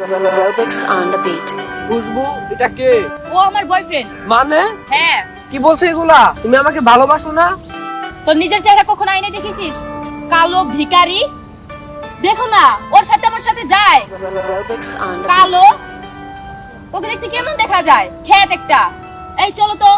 Robux on the beat. খুশবু এটা কে? ও আমার boyfriend. মানে হ্যাঁ। কি বলছো এগুলা? তুমি আমাকে ভালোবাসো না? তোর নিজের চেহারা কখনো আয়নায় দেখেছিস? কালো ভিখারি, দেখো না ওর সাথে আমার সাথে যায়। Robux on the কালো, তোকে দেখতে কেমন দেখা যায়? খেত একটা। এই চলো তো।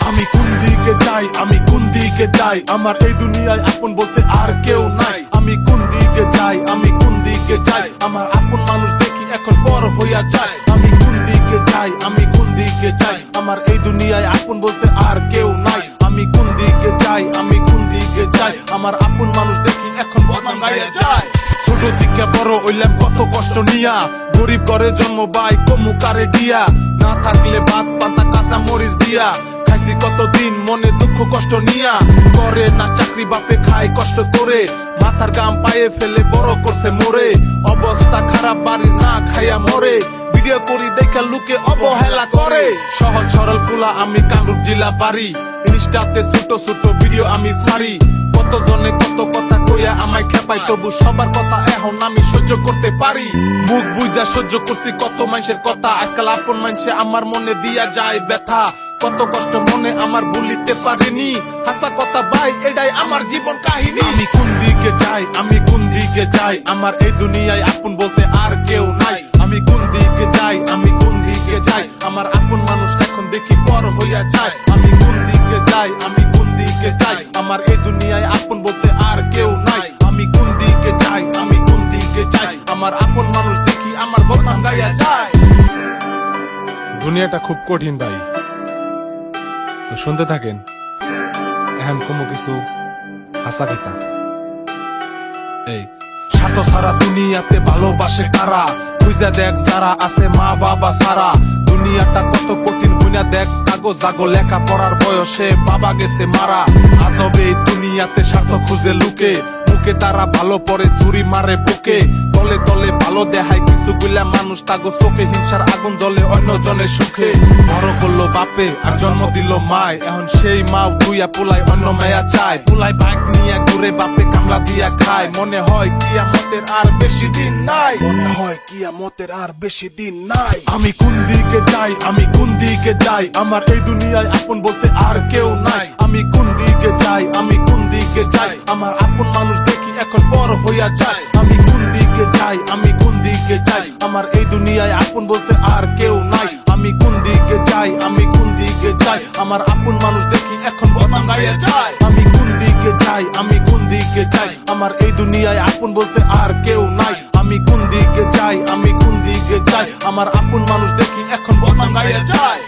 আমি কোন দিকে যাই, আমি কোন দিকে যাই, আমার এই দুনিয়ায় আপন বলতে আর কেউ নাই। আমি কোন দিকে যাই, আমি কোন দিকে যাই, আমার আপন মানুষ দেখি এখন পর হইয়া যায়। আমি কোন দিকে যাই, আমি কোন দিকে যাই, আমার এই দুনিয়ায় আপন বলতে আর কেউ নাই। আমি কোন দিকে যাই, আমি কোন দিকে যাই, আমার আপন মানুষ দেখি এখন বদনাম গাইয়া যায়। ছোট দিকে বড় হইলাম কত কষ্ট নিয়া, গরিব ঘরে জন্ম বাই কমু কারে দিয়া, না থাকলে ভাত পান্তা কাঁচা মরিচ দিয়া, খাইছি কতদিন মনে দুঃখ কষ্ট নিয়া, করে না চাকরি বাপে খায় কষ্ট করে, মাথার গাম পায়ে ফেলে বড় করছে মোরে, অবস্থা খারাপ বাড়ি না খাইয়া মরে, ভিডিও করি দেখা লুকে অবহেলা করে। সহজ সরল কুলা আমি কামরূপ জেলা বাড়ি, ইনস্টাতে ছোট ছোট ভিডিও আমি ছাড়ি, কত জনে কত কথা কইয়া আমায় খেপাই, তবু সবার কথা এখন আমি সহ্য করতে পারি। মুখ বুঝা সহ্য করছি কত মানুষের কথা, আজকাল আপন মানুষে আমার মনে দিয়া যায় ব্যথা, কত কষ্ট মনে আমার ভুলিতে পারিনি, হাসা কথা ভাই এটাই আমার জীবন কাহিনী। আমি কোন দিকে যাই, আমি কোন দিকে যাই, আমার এই দুনিয়ায় আপন বলতে আর কেউ নাই। আমি কোন দিকে যাই, আমি কোন দিকে যাই, আমার আপন মানুষ এখন দেখি পর হইয়া যায়। আমি কোন দিকে যাই, আমি কোন দিকে যাই, আমার এই দুনিয়ায় আপন বলতে আর কেউ নাই। আমি কোন দিকে যাই, আমি কোন দিকে যাই, আমার আপন মানুষ দেখি আমার বদনাম গাইয়া যায়। দুনিয়াটা খুব কঠিন ভাই, তো শুনতে থাকেন। এখন কোনো কিছু হাসা খেতা এই সাথে সারা দুনিয়াতে ভালোবাসে কারা, বুঝা দেখ যারা আছে মা বাবা সারা, দুনিয়াটা কত কঠিন হইনা দেখ, কাগজ জাগো লেখা পড়ার বয়সে বাবা গেছে মারা, আজবে এই দুনিয়াতে স্বার্থ খুঁজে লুকে, মুখে তারা ভালো পরে ছুরি মারে বুকে, তলে তলে ভালো দেখায় কিছু গুলা মানুষ, তাগো চোখে হিংসার আগুন জ্বলে অন্য জনের সুখে, বড় করলো বাপে আর জন্ম দিল মায়, এখন সেই মাও ধুইয়া পোলাই অন্য মায়া চায়, পোলাই বাইক নিয়ে ঘুরে বাপে কামলা দিয়া খায়, মনে হয় কিয়ামতের আর বেশি দিন নাই, মনে হয় কিয়ামতের আর বেশি দিন নাই। আমি কোন দিকে যাই, আমি কোন দিকে যাই, আমার এই দুনিয়ায় আপন বলতে আর কেউ নাই। আমি কোন দিকে যাই, আমি কোন দিকে যাই, আমার আপন মানুষ দেখি এখন পর হইয়া যায়। আমি কোন দিকে যাই, আমি কোন দিকে যাই, আমার এই দুনিয়ায় আপন বলতে আর কেউ নাই। আমি কোন দিকে যাই, আমি কোন দিকে যাই, আমার আপন মানুষ দেখি এখন বদনাম গাইয়া যায়। আমি কোন দিকে যাই, আমি কোন দিকে যাই, আমার এই দুনিয়ায় আপন বলতে আর কেউ নাই। আমি কোন দিকে যাই, আমি কোন দিকে যাই, আমার আপন মানুষ দেখি এখন বদনাম গাইয়া যায়।